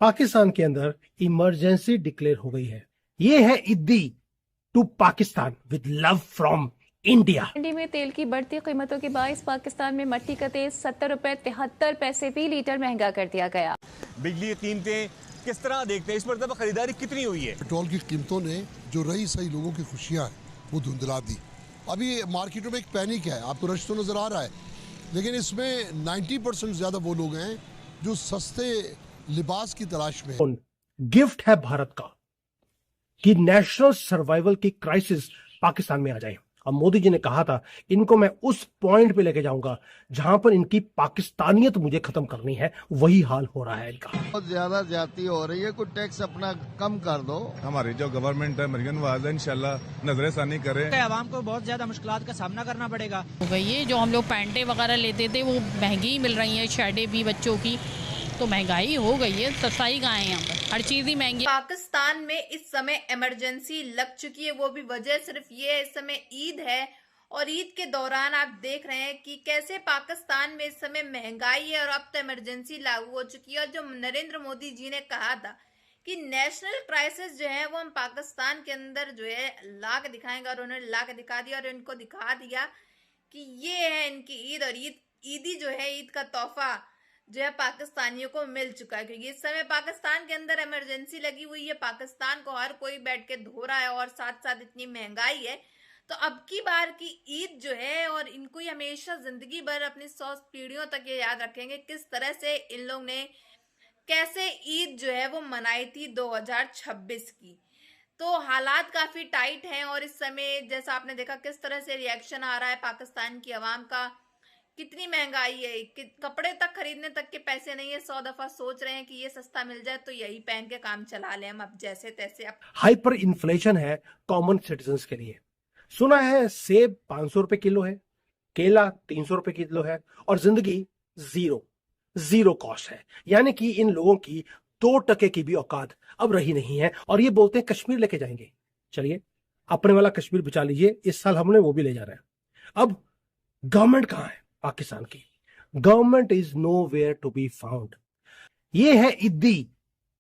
पाकिस्तान के अंदर emergency declare हो गई है। ये है ईदी to Pakistan with love from India. मंडी में तेल की बढ़ती कीमतों के बायस पाकिस्तान में मट्टी का तेल 70 रुपए 73 पैसे फी लीटर महंगा कर दिया गया। बिजली की कीमतें किस तरह देखते हैं, इस मरतबा खरीदारी कितनी हुई है? पेट्रोल की कीमतों ने जो रही सही लोगों की खुशियां हैं वो धुंधला दी। अभी मार्केटों में एक पैनिक है, आपको रश तो नजर आ रहा है, लेकिन इसमें 90% ज्यादा वो लोग हैं जो सस्ते लिबास की तलाश में। गिफ्ट है भारत का कि नेशनल सर्वाइवल की क्राइसिस पाकिस्तान में आ जाए। अब मोदी जी ने कहा था इनको मैं उस पॉइंट पे लेके जाऊंगा जहां पर इनकी पाकिस्तानियत मुझे खत्म करनी है, वही हाल हो रहा है इनका। बहुत ज्यादा ज्यादती हो रही है, कुछ टैक्स अपना कम कर दो। हमारी जो गवर्नमेंट है मरियन वाज है, इंशाल्लाह नजरसानी करे। आवाम को बहुत ज्यादा मुश्किलात का सामना करना पड़ेगा। ये जो हम लोग पैंटे वगैरह लेते थे वो महंगी मिल रही है, शर्टें भी बच्चों की, तो महंगाई हो गई है, सस्ताई कहाँ है यहाँ पर, हर चीज ही महंगी। पाकिस्तान में इस समय इमरजेंसी लग चुकी है, वो भी वजह सिर्फ ये है इस समय ईद है और ईद के दौरान आप देख रहे हैं कि कैसे पाकिस्तान में इस समय महंगाई है और अब तो इमरजेंसी लागू हो चुकी है। और जो नरेंद्र मोदी जी ने कहा था कि नेशनल क्राइसिस जो है वो हम पाकिस्तान के अंदर जो है ला के दिखाएंगे, और उन्होंने ला के दिखा दिया और इनको दिखा दिया कि ये है इनकी ईद। और ईदी जो है, ईद का तोहफा जो है पाकिस्तानियों को मिल चुका है, क्योंकि इस समय पाकिस्तान के अंदर इमरजेंसी लगी हुई है, पाकिस्तान को हर कोई बैठ के धो रहा है और साथ साथ इतनी महंगाई है। तो अब की बार की ईद जो है, और इनको ही हमेशा जिंदगी भर अपनी 100 पीढ़ियों तक ये याद रखेंगे किस तरह से इन लोग ने कैसे ईद जो है वो मनाई थी 2026 की। तो हालात काफी टाइट हैं और इस समय जैसा आपने देखा किस तरह से रिएक्शन आ रहा है पाकिस्तान की आवाम का, कितनी महंगाई है, कपड़े तक खरीदने तक के पैसे नहीं है। 100 दफा सोच रहे हैं कि ये सस्ता मिल जाए तो यही पहन के काम चला लें हम अब जैसे तैसे। अब हाइपर इन्फ्लेशन है कॉमन सिटीजन्स के लिए। सुना है सेब 500 रुपए किलो है, केला 300 रुपए किलो है और जिंदगी जीरो कॉस्ट है। यानी कि इन लोगों की 2% की भी औकात अब रही नहीं है और ये बोलते हैं कश्मीर लेके जाएंगे। चलिए अपने वाला कश्मीर बचा लीजिए, इस साल हमने वो भी ले जा रहे हैं। अब गवर्नमेंट कहां है पाकिस्तान की? Government is nowhere to be found. ये है ईदी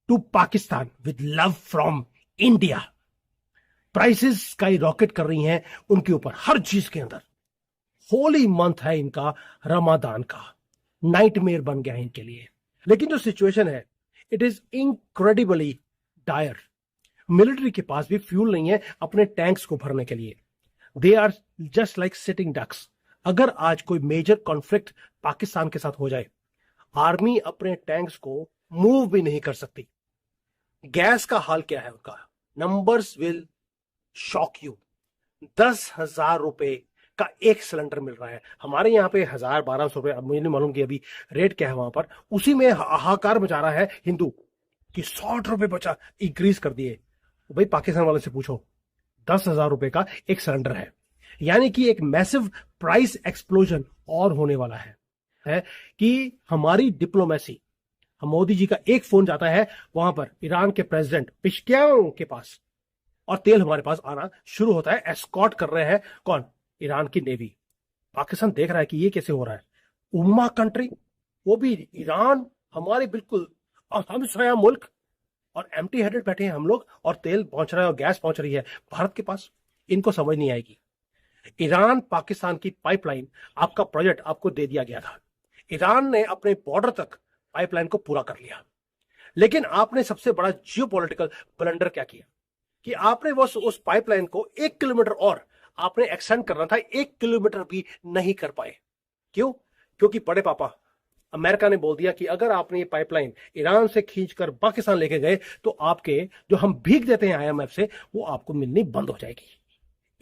to Pakistan with love from India. Prices skyrocket कर रही हैं उनके ऊपर हर चीज के अंदर। होली मंथ है इनका, रमादान का नाइटमेयर बन गया है इनके लिए। लेकिन जो सिचुएशन है it is incredibly dire. Military के पास भी फ्यूल नहीं है अपने टैंक्स को भरने के लिए। They are just like sitting ducks. अगर आज कोई मेजर कॉन्फ्लिक्ट पाकिस्तान के साथ हो जाए, आर्मी अपने टैंक्स को मूव भी नहीं कर सकती। गैस का हाल क्या है उनका? Numbers will shock you. 10,000 रुपए का एक सिलेंडर मिल रहा है। हमारे यहाँ पे 1,000-1,200 रुपए, अब मुझे नहीं मालूम कि अभी रेट क्या है वहां पर। उसी में हाहाकार मचा रहा है हिंदू कि 60 रुपए बचा, इंक्रीज कर दिए। भाई पाकिस्तान वाले से पूछो, 10,000 रुपए का एक सिलेंडर है। यानी कि एक मैसिव प्राइस एक्सप्लोजन और होने वाला है कि हमारी डिप्लोमेसी, मोदी जी का एक फोन जाता है वहां पर ईरान के प्रेसिडेंट पेशकियान के पास और तेल हमारे पास आना शुरू होता है। एस्कॉर्ट कर रहे हैं कौन? ईरान की नेवी। पाकिस्तान देख रहा है कि ये कैसे हो रहा है। उम्मा कंट्री, वो भी ईरान, हमारे बिल्कुल हम स्वयं मुल्क, और एम्प्टी हेडेड बैठे हैं हम लोग और तेल पहुंच रहा है और गैस पहुंच रही है भारत के पास। इनको समझ नहीं आएगी। ईरान पाकिस्तान की पाइपलाइन, आपका प्रोजेक्ट आपको दे दिया गया था। ईरान ने अपने बॉर्डर तक पाइपलाइन को पूरा कर लिया, लेकिन आपने सबसे बड़ा जियोपॉलिटिकल ब्लंडर क्या किया कि आपने वो उस पाइपलाइन को 1 किलोमीटर और आपने एक्सटेंड करना था, 1 किलोमीटर भी नहीं कर पाए। क्यों? क्योंकि बड़े पापा अमेरिका ने बोल दिया कि अगर आपने ये पाइपलाइन ईरान से खींचकर पाकिस्तान लेके गए तो आपके जो हम भीख देते हैं IMF से, वो आपको मिलनी बंद हो जाएगी।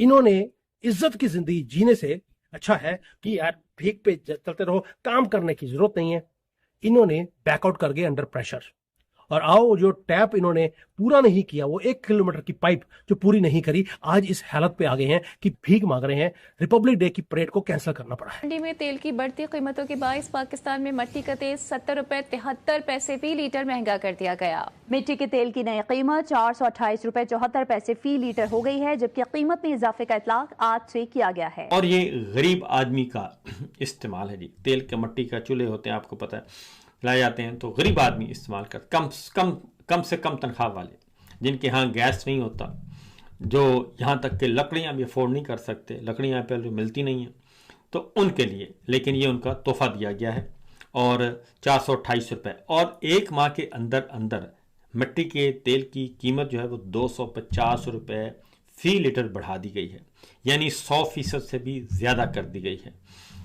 इन्होंने इज्जत की जिंदगी जीने से अच्छा है कि यार भीख पे चलते रहो, काम करने की जरूरत नहीं है। इन्होंने बैकआउट कर गए अंडर प्रेशर। और आओ जो टैप इन्होंने पूरा नहीं किया, वो 1 किलोमीटर की पाइप जो पूरी नहीं करी, आज इस हालत पे आ गए हैं कि भीख मांग रहे हैं। रिपब्लिक डे की परेड को कैंसिल करना पड़ा है। मंडी में तेल की बढ़ती कीमतों के बायस पाकिस्तान में मट्टी का तेल 70 रुपए 73 पैसे फी लीटर महंगा कर दिया गया। मिट्टी के तेल की नई कीमत 428 रुपए 74 पैसे फी लीटर हो गई है, जबकि कीमत में इजाफे का इतलाक आज से किया गया है। और ये गरीब आदमी का इस्तेमाल है जी। तेल के मट्टी का चूल्हे होते हैं, आपको पता है, लाए जाते हैं तो गरीब आदमी इस्तेमाल कर कम से कम तनख्वाह वाले, जिनके यहाँ गैस नहीं होता, जो यहाँ तक कि लकड़ियाँ भी अफोर्ड नहीं कर सकते, लकड़ियाँ यहाँ पर मिलती नहीं हैं, तो उनके लिए लेकिन ये उनका तोहफा दिया गया है। और 428 रुपये और एक माह के अंदर अंदर मिट्टी के तेल की कीमत जो है वो 250 रुपये फ़ी लीटर बढ़ा दी गई है, यानी 100% से भी ज़्यादा कर दी गई है।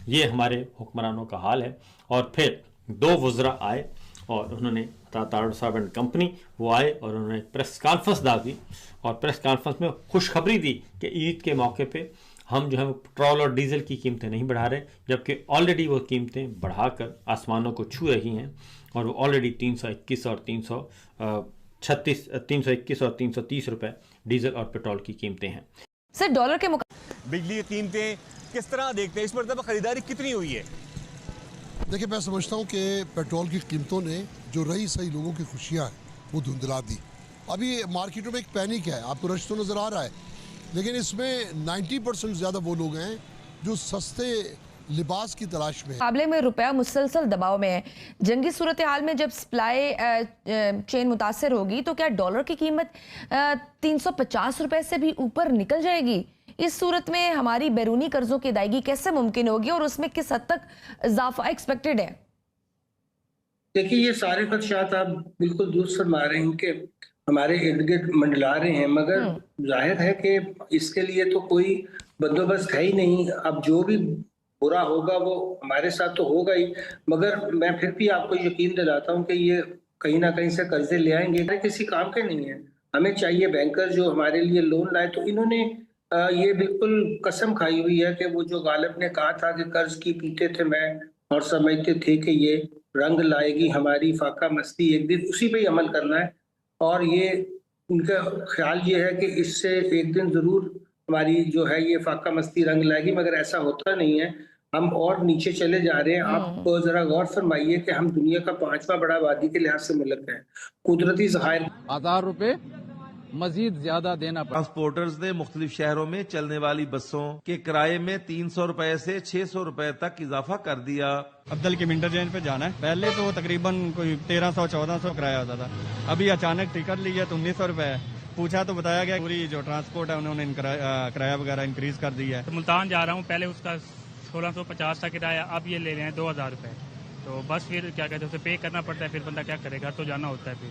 ये हमारे हुक्मरानों का हाल है। और फिर 2 वज़रा आए और उन्होंने ताड़ साहब एंड कंपनी वो आए और उन्होंने प्रेस कॉन्फ्रेंस डाली और प्रेस कॉन्फ्रेंस में खुशखबरी दी कि ईद के मौके पे हम जो है पेट्रोल और डीजल की कीमतें नहीं बढ़ा रहे, जबकि ऑलरेडी वो कीमतें बढ़ाकर आसमानों को छू रही हैं और वो ऑलरेडी 321 और 330 रुपए डीजल और पेट्रोल की कीमतें हैं। सर, डॉलर के मुकाबले बिजली की कीमतें किस तरह देखते हैं, इस मरतबा खरीदारी कितनी हुई है? देखिए, मैं समझता हूँ कि पेट्रोल की कीमतों ने जो रही सही लोगों की खुशियाँ हैं वो धुंधला दी। अभी मार्केटों में एक पैनिक है, आपको रश तो नज़र आ रहा है, लेकिन इसमें 90% ज़्यादा वो लोग हैं जो सस्ते लिबास की तलाश में। मुकाबले में रुपया मुसलसल दबाव में है। जंगी सूरत हाल में जब सप्लाई चेन मुतासर होगी तो क्या डॉलर की कीमत 350 रुपए से भी ऊपर निकल जाएगी? इस सूरत में हमारी बैरूनी कर्जों की अदायगी कैसे मुमकिन होगी और उसमें किस हद तक इजाफा एक्सपेक्टेड है? देखिए, ये सारे खदशात आप बिल्कुल दुरुस्त फरमा रहे हैं कि हमारे इर्द गिर्द मंडला रहे हैं, मगर जाहिर है कि इसके लिए तो कोई बंदोबस्त है ही नहीं। अब जो भी बुरा होगा वो हमारे साथ तो होगा ही, मगर मैं फिर भी आपको यकीन दिलाता हूँ कि ये कहीं ना कहीं से कर्जे ले आएंगे, किसी काम के नहीं है। हमें चाहिए बैंकर जो हमारे लिए लोन लाए, तो इन्होंने ये बिल्कुल कसम खाई हुई है कि वो जो गालिब ने कहा था कि कर्ज की पीते थे मैं और समझते थे कि ये रंग लाएगी हमारी फाका मस्ती एक दिन, उसी पे ही अमल करना है। और ये उनका ख्याल ये है कि इससे एक दिन जरूर हमारी जो है ये फाका मस्ती रंग लाएगी, मगर ऐसा होता नहीं है। हम और नीचे चले जा रहे हैं। आप जरा गौर फरमाइए कि हम दुनिया का 5वां बड़ा आबादी के लिहाज से मुल्क है। कुदरती ज़खायर 1000 रुपए मजीद ज्यादा देना पड़ा। ट्रांसपोर्टर्स ने मुख्तलिफ शहरों में चलने वाली बसों के किराए में 300 रुपए से 600 रुपए तक इजाफा कर दिया। अब्दल की मिंटर जैन पे जाना है, पहले तो तकरीबन कोई 1300-1400 किराया होता था, अभी अचानक टिकट लिया तो 1900 रुपए है। पूछा तो बताया गया पूरी जो ट्रांसपोर्ट है उन्होंने किराया वगैरह इंक्रीज कर दिया है। मुल्तान जा रहा हूँ, पहले उसका 1650 था किराया, अब ये ले रहे हैं 2000 रुपए। तो बस फिर क्या कहते हैं उसे पे करना पड़ता है, फिर बंदा क्या करे, घर तो जाना होता है। फिर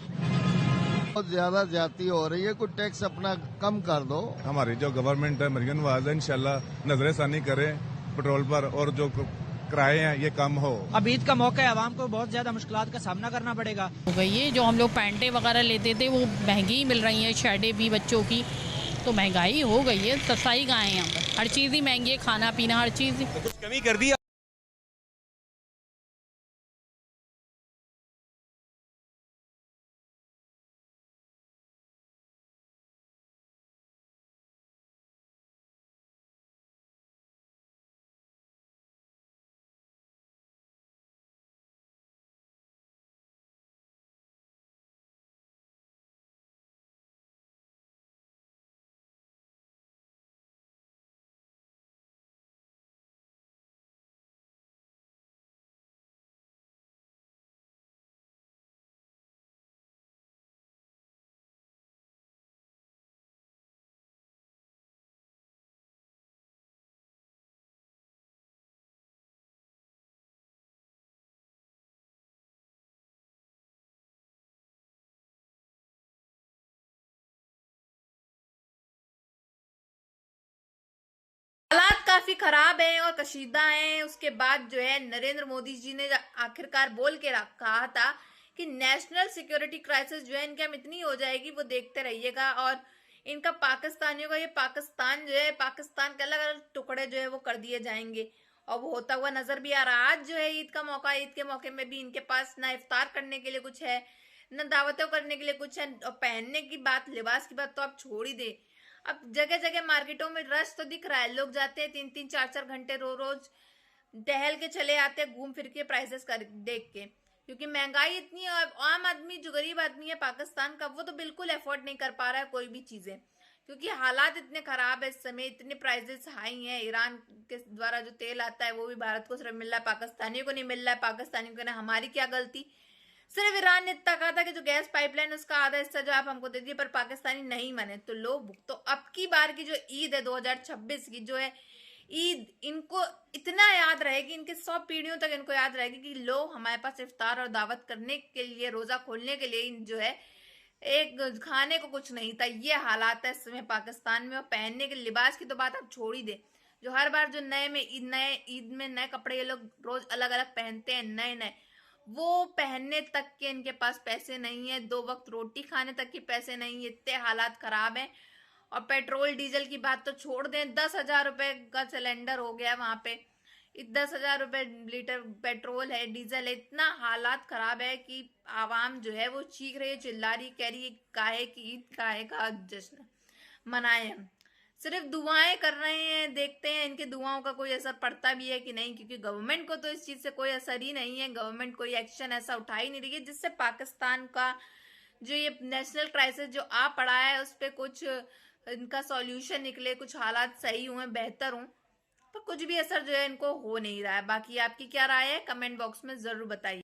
बहुत ज्यादा ज्यादती हो रही है, कुछ टैक्स अपना कम कर दो। हमारी जो गवर्नमेंट है मरियन वाज है, इंशाल्लाह नजरसानी करें पेट्रोल पर और जो किराए हैं ये कम हो। अब ईद का मौका है, आवाम को बहुत ज्यादा मुश्किलात का सामना करना पड़ेगा। हो गई है, जो हम लोग पैंटें वगैरह लेते थे वो महंगी मिल रही हैं, शर्टें भी बच्चों की, तो महंगाई हो गई है। सस्ताई कहाँ है यहाँ पर, हर चीज़ ही महंगी है, खाना पीना हर चीज़ ही। कुछ कमी कर दी। हालात काफी खराब हैं और कशीदा हैं। उसके बाद जो है नरेंद्र मोदी जी ने आखिरकार बोल के कहा था कि नेशनल सिक्योरिटी क्राइसिस जो है इनके हम इतनी हो जाएगी वो देखते रहिएगा, और इनका पाकिस्तानियों का ये पाकिस्तान जो है, पाकिस्तान के अलग अलग टुकड़े जो है वो कर दिए जाएंगे, और वो होता हुआ नजर भी आ रहा। आज जो है ईद का मौका, ईद के मौके में भी इनके पास ना इफ्तार करने के लिए कुछ है, न दावतें करने के लिए कुछ है, और पहनने की बात, लिबास की बात तो आप छोड़ ही दे। अब जगह जगह मार्केटों में रश तो दिख रहा है, लोग जाते हैं 3-3, 4-4 घंटे रोज टहल के चले आते हैं, घूम फिर के प्राइसेस कर देख के, क्योंकि महंगाई इतनी है। आम आदमी जो गरीब आदमी है पाकिस्तान का, वो तो बिल्कुल अफोर्ड नहीं कर पा रहा है कोई भी चीजें, क्योंकि हालात इतने खराब है इस समय, इतने प्राइसेस हाई हैं। ईरान के द्वारा जो तेल आता है वो भी भारत को सिर्फ मिल रहा है, पाकिस्तानियों को नहीं मिल रहा है। पाकिस्तानियों को ना, हमारी क्या गलती, सिर्फ ईरान ने इतना कहा था कि जो गैस पाइपलाइन उसका आधा हिस्सा जो आप हमको दे दिए, पर पाकिस्तानी नहीं माने तो लो भुगतो। अब की बार की जो ईद है 2026 की जो है ईद, इनको इतना याद रहेगी, इनके 100 पीढ़ियों तक इनको याद रहेगी कि लो हमारे पास इफ्तार और दावत करने के लिए, रोजा खोलने के लिए जो है एक खाने को कुछ नहीं था। ये हालात है इस समय पाकिस्तान में। और पहनने के लिबास की तो बात आप छोड़ ही दे, जो हर बार जो ईद में नए कपड़े ये लोग रोज अलग अलग पहनते हैं नए नए, वो पहनने तक के इनके पास पैसे नहीं है, 2 वक्त रोटी खाने तक के पैसे नहीं है, इतने हालात खराब हैं। और पेट्रोल डीजल की बात तो छोड़ दें, 10,000 रुपए का सिलेंडर हो गया वहां पे, 10,000 रुपए लीटर पेट्रोल है, डीजल है। इतना हालात खराब है कि आवाम जो है वो चीख रही है, चिल्ला रही, कह रही है काहे की ईद, काहे का जश्न मनाए। हम सिर्फ दुआएं कर रहे हैं, देखते हैं इनके दुआओं का कोई असर पड़ता भी है कि नहीं, क्योंकि गवर्नमेंट को तो इस चीज से कोई असर ही नहीं है। गवर्नमेंट कोई एक्शन ऐसा उठा ही नहीं रही है जिससे पाकिस्तान का जो ये नेशनल क्राइसिस जो आ पड़ा है उस पर कुछ इनका सॉल्यूशन निकले, कुछ हालात सही हुए, बेहतर हों, पर कुछ भी असर जो है इनको हो नहीं रहा है। बाकी आपकी क्या राय है, कमेंट बॉक्स में जरूर बताइए।